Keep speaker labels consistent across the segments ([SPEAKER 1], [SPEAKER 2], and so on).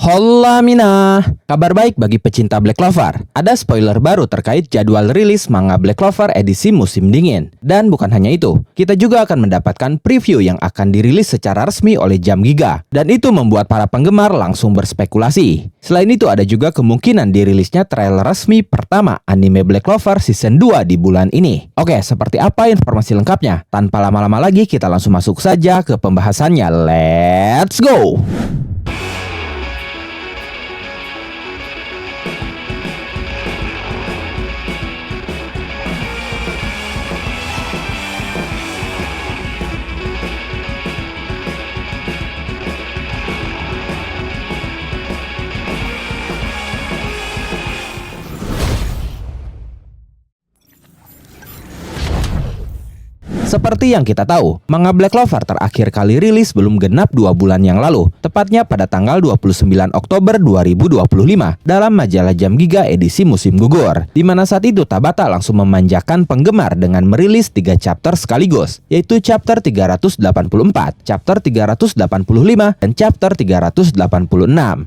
[SPEAKER 1] Hola Mina, kabar baik bagi pecinta Black Clover. Ada spoiler baru terkait jadwal rilis manga Black Clover edisi musim dingin. Dan bukan hanya itu, kita juga akan mendapatkan preview yang akan dirilis secara resmi oleh Jump Giga. Dan itu membuat para penggemar langsung berspekulasi. Selain itu ada juga kemungkinan dirilisnya trailer resmi pertama anime Black Clover season 2 di bulan ini. Oke, seperti apa informasi lengkapnya? Tanpa lama-lama lagi kita langsung masuk saja ke pembahasannya. Let's go! Seperti yang kita tahu, manga Black Clover terakhir kali rilis belum genap 2 bulan yang lalu, tepatnya pada tanggal 29 Oktober 2025 dalam majalah Jump Giga edisi musim gugur, di mana saat itu Tabata langsung memanjakan penggemar dengan merilis 3 chapter sekaligus, yaitu chapter 384, chapter 385, dan chapter 386.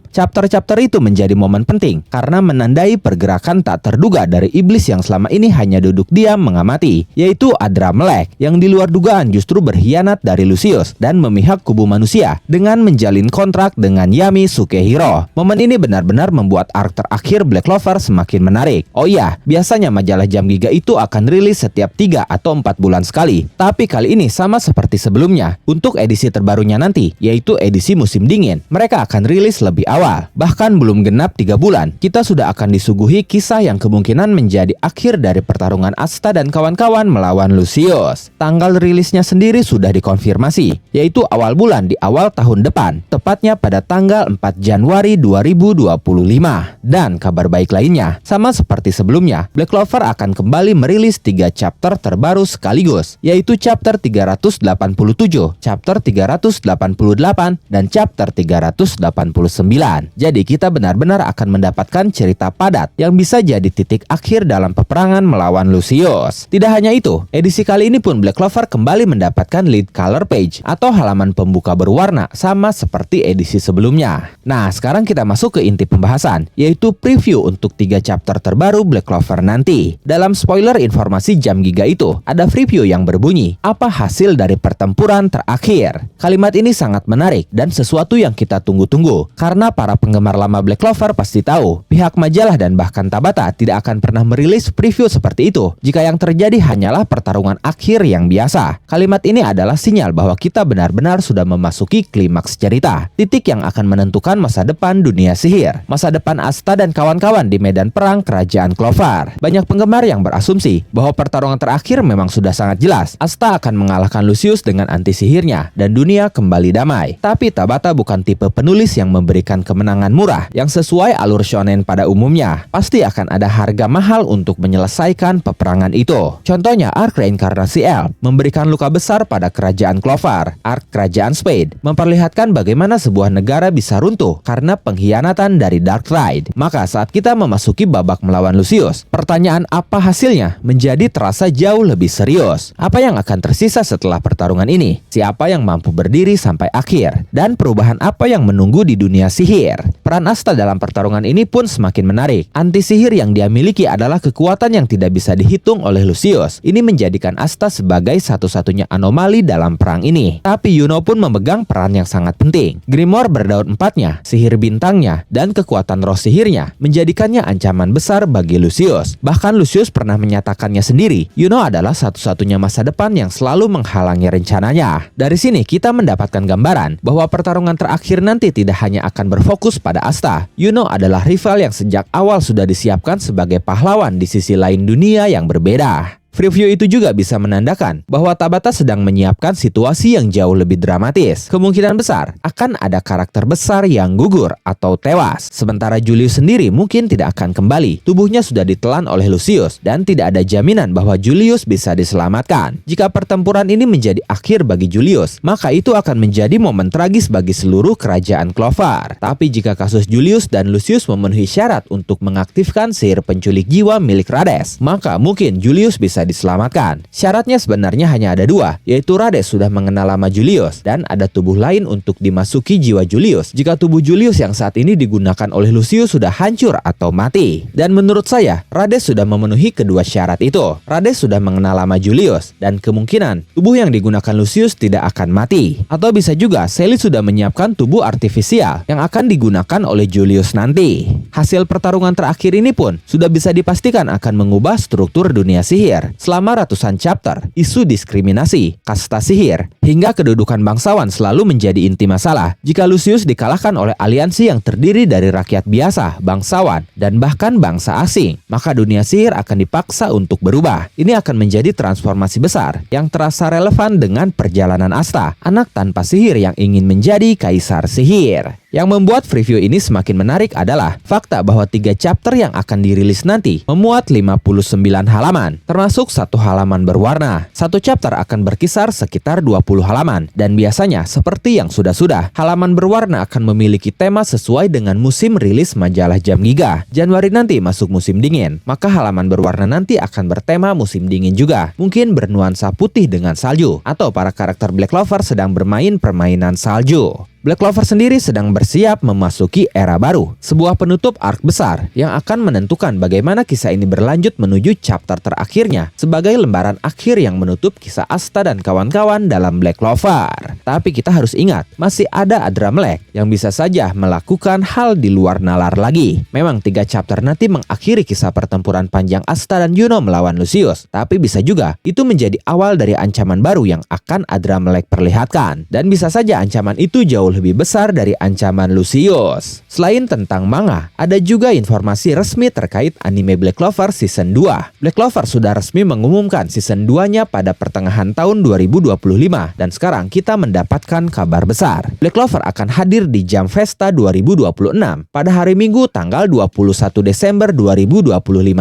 [SPEAKER 1] Chapter-chapter itu menjadi momen penting karena menandai pergerakan tak terduga dari iblis yang selama ini hanya duduk diam mengamati, yaitu Adra Melek, yang di luar dugaan justru berkhianat dari Lucius dan memihak kubu manusia dengan menjalin kontrak dengan Yami Sukehiro. Momen ini benar-benar membuat arc terakhir Black Clover semakin menarik. Oh iya, biasanya majalah Jump Giga itu akan rilis setiap 3 atau 4 bulan sekali. Tapi kali ini sama seperti sebelumnya. Untuk edisi terbarunya nanti, yaitu edisi musim dingin, mereka akan rilis lebih awal. Bahkan belum genap 3 bulan, kita sudah akan disuguhi kisah yang kemungkinan menjadi akhir dari pertarungan Asta dan kawan-kawan melawan Lucius. Tanggal rilisnya sendiri sudah dikonfirmasi, yaitu awal bulan di awal tahun depan, tepatnya pada tanggal 4 Januari 2025. Dan kabar baik lainnya, sama seperti sebelumnya, Black Clover akan kembali merilis 3 chapter terbaru sekaligus, yaitu chapter 387, chapter 388, dan chapter 389. Jadi kita benar-benar akan mendapatkan cerita padat yang bisa jadi titik akhir dalam peperangan melawan Lucius. Tidak hanya itu, edisi kali ini pun Black Clover kembali mendapatkan lead color page atau halaman pembuka berwarna sama seperti edisi sebelumnya. Nah, sekarang kita masuk ke inti pembahasan, yaitu preview untuk 3 chapter terbaru Black Clover nanti. Dalam spoiler informasi Jump Giga itu, ada preview yang berbunyi, apa hasil dari pertempuran terakhir? Kalimat ini sangat menarik dan sesuatu yang kita tunggu-tunggu, karena para penggemar lama Black Clover pasti tahu, pihak majalah dan bahkan Tabata tidak akan pernah merilis preview seperti itu jika yang terjadi hanyalah pertarungan akhir yang biasa. Kalimat ini adalah sinyal bahwa kita benar-benar sudah memasuki klimaks cerita, titik yang akan menentukan masa depan dunia sihir, masa depan Asta dan kawan-kawan di medan perang kerajaan Clover. Banyak penggemar yang berasumsi bahwa pertarungan terakhir memang sudah sangat jelas. Asta akan mengalahkan Lucius dengan anti sihirnya dan dunia kembali damai. Tapi Tabata bukan tipe penulis yang memberikan kemenangan murah yang sesuai alur shonen pada umumnya. Pasti akan ada harga mahal untuk menyelesaikan peperangan itu. Contohnya arc reinkarnasi L memberikan luka besar pada kerajaan Clover. Arc kerajaan Spade memperlihatkan bagaimana sebuah negara bisa runtuh karena pengkhianatan dari Darkrai. Maka saat kita memasuki babak melawan Lucius, pertanyaan apa hasilnya menjadi terasa jauh lebih serius. Apa yang akan tersisa setelah pertarungan ini? Siapa yang mampu berdiri sampai akhir? Dan perubahan apa yang menunggu di dunia sihir? Peran Asta dalam pertarungan ini pun semakin menarik. Anti sihir yang dia miliki adalah kekuatan yang tidak bisa dihitung oleh Lucius. Ini menjadikan Asta sebagai satu-satunya anomali dalam perang ini. Tapi Yuno pun memegang peran yang sangat penting. Grimoire berdaun empatnya, sihir bintangnya, dan kekuatan roh sihirnya menjadikannya ancaman besar bagi Lucius. Bahkan Lucius pernah menyatakannya sendiri, Yuno adalah satu-satunya masa depan yang selalu menghalangi rencananya. Dari sini kita mendapatkan gambaran bahwa pertarungan terakhir nanti tidak hanya akan berfokus pada Asta. Yuno adalah rival yang sejak awal sudah disiapkan sebagai pahlawan di sisi lain dunia yang berbeda. Preview itu juga bisa menandakan bahwa Tabata sedang menyiapkan situasi yang jauh lebih dramatis. Kemungkinan besar akan ada karakter besar yang gugur atau tewas. Sementara Julius sendiri mungkin tidak akan kembali. Tubuhnya sudah ditelan oleh Lucius dan tidak ada jaminan bahwa Julius bisa diselamatkan. Jika pertempuran ini menjadi akhir bagi Julius, maka itu akan menjadi momen tragis bagi seluruh kerajaan Clover. Tapi jika kasus Julius dan Lucius memenuhi syarat untuk mengaktifkan sihir penculik jiwa milik Rades, maka mungkin Julius bisa bisa diselamatkan. Syaratnya sebenarnya hanya ada dua, yaitu Rades sudah mengenal lama Julius dan ada tubuh lain untuk dimasuki jiwa Julius jika tubuh Julius yang saat ini digunakan oleh Lucius sudah hancur atau mati. Dan menurut saya, Rades sudah memenuhi kedua syarat itu. Rades sudah mengenal lama Julius dan kemungkinan tubuh yang digunakan Lucius tidak akan mati. Atau bisa juga Sally sudah menyiapkan tubuh artifisial yang akan digunakan oleh Julius nanti. Hasil pertarungan terakhir ini pun sudah bisa dipastikan akan mengubah struktur dunia sihir. Selama ratusan chapter, isu diskriminasi, kasta sihir, hingga kedudukan bangsawan selalu menjadi inti masalah. Jika Lucius dikalahkan oleh aliansi yang terdiri dari rakyat biasa, bangsawan, dan bahkan bangsa asing, maka dunia sihir akan dipaksa untuk berubah. Ini akan menjadi transformasi besar yang terasa relevan dengan perjalanan Asta, anak tanpa sihir yang ingin menjadi kaisar sihir. Yang membuat preview ini semakin menarik adalah fakta bahwa 3 chapter yang akan dirilis nanti memuat 59 halaman, termasuk 1 halaman berwarna. 1 chapter akan berkisar sekitar 20 halaman, dan biasanya seperti yang sudah-sudah, halaman berwarna akan memiliki tema sesuai dengan musim rilis majalah Jam Giga. Januari nanti masuk musim dingin, maka halaman berwarna nanti akan bertema musim dingin juga. Mungkin bernuansa putih dengan salju, atau para karakter Black Clover sedang bermain permainan salju. Black Clover sendiri sedang bersiap memasuki era baru, sebuah penutup arc besar yang akan menentukan bagaimana kisah ini berlanjut menuju chapter terakhirnya sebagai lembaran akhir yang menutup kisah Asta dan kawan-kawan dalam Black Clover. Tapi kita harus ingat, masih ada Adramelech yang bisa saja melakukan hal di luar nalar lagi. Memang 3 chapter nanti mengakhiri kisah pertempuran panjang Asta dan Yuno melawan Lucius, tapi bisa juga itu menjadi awal dari ancaman baru yang akan Adramelech perlihatkan. Dan bisa saja ancaman itu jauh lebih besar dari ancaman Lucius. Selain tentang manga, ada juga informasi resmi terkait anime Black Clover Season 2. Black Clover sudah resmi mengumumkan Season 2-nya pada pertengahan tahun 2025, dan sekarang kita mendapatkan kabar besar. Black Clover akan hadir di Jam Festa 2026 pada hari Minggu tanggal 21 Desember 2025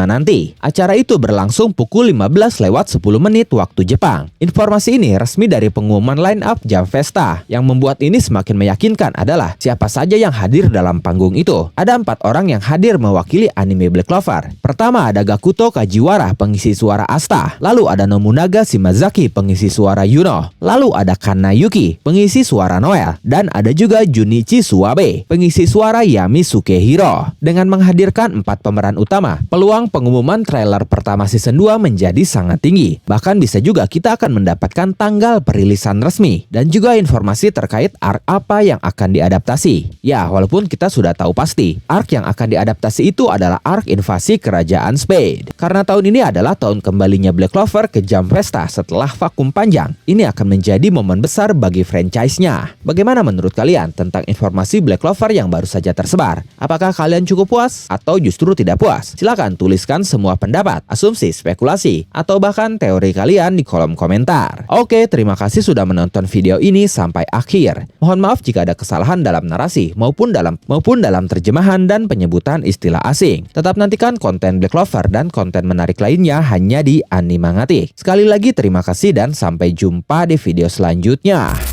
[SPEAKER 1] nanti. Acara itu berlangsung pukul 15:10 waktu Jepang. Informasi ini resmi dari pengumuman line up Jam Festa. Yang membuat ini semakin meyakinkan adalah siapa saja yang hadir dalam panggung itu. Ada 4 orang yang hadir mewakili anime Black Clover. Pertama ada Gakuto Kajiwara, pengisi suara Asta. Lalu ada Nobunaga Shimazaki, pengisi suara Yuno. Lalu ada Kanna Yuki, pengisi suara Noel. Dan ada juga Junichi Suwabe, pengisi suara Yami Sukehiro. Dengan menghadirkan 4 pemeran utama, peluang pengumuman trailer pertama season 2 menjadi sangat tinggi. Bahkan bisa juga kita akan mendapatkan tanggal perilisan resmi dan juga informasi terkait arc apa yang akan diadaptasi. Ya, walaupun kita sudah tahu pasti, arc yang akan diadaptasi itu adalah arc invasi kerajaan Spade. Karena tahun ini adalah tahun kembalinya Black Clover ke Jam Festa setelah vakum panjang. Ini akan menjadi momen besar bagi franchise-nya. Bagaimana menurut kalian tentang informasi Black Clover yang baru saja tersebar? Apakah kalian cukup puas atau justru tidak puas? Silahkan tuliskan semua pendapat, asumsi, spekulasi, atau bahkan teori kalian di kolom komentar. Oke, terima kasih sudah menonton video ini sampai akhir. Mohon maaf jika ada kesalahan dalam narasi maupun dalam terjemahan dan penyebutan istilah asing. Tetap nantikan konten Black Clover dan konten menarik lainnya hanya di Animangatik. Sekali lagi terima kasih dan sampai jumpa di video selanjutnya.